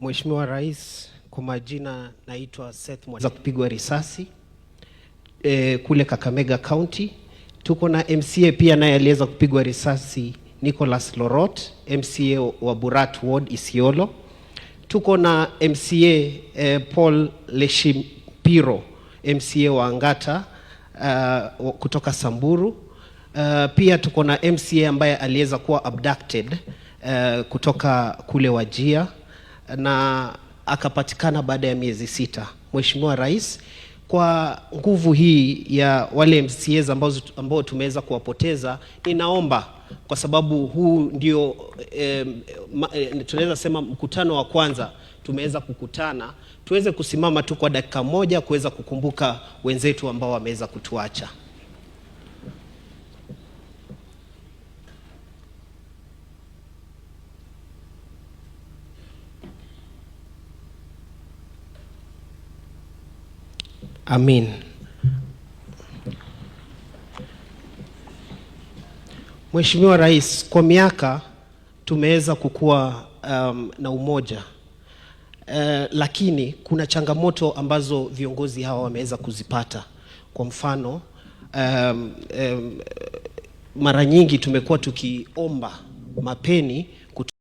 Mheshimiwa Rais, kwa majina naitwa Seth Mwalimu. Kupigwa risasi kule Kakamega County. Tuko na MCA pia naye aliweza kupigwa risasi, Nicholas Lorot, MCA wa Burat Ward Isiolo. Tuko na MCA Paul Leshimpiro, MCA wa Angata kutoka Samburu. Pia tuko na MCA ambaye aliweza kuwa abducted kutoka kule Wajir na akapatikana baada ya miezi 6. Mheshimiwa Rais, kwa nguvu hii ya wale MCAs ambao tumeweza kuwapoteza, ninaomba kwa sababu huu ndio tunaweza sema mkutano wa kwanza tumeweza kukutana, tuweze kusimama tu kwa dakika moja kuweza kukumbuka wenzetu ambao wameweza kutuacha. Amin. Mheshimiwa Rais, kwa miaka tumeweza kukua na umoja, lakini kuna changamoto ambazo viongozi hawa wameweza kuzipata. Kwa mfano, mara nyingi tumekuwa tukiomba mapeni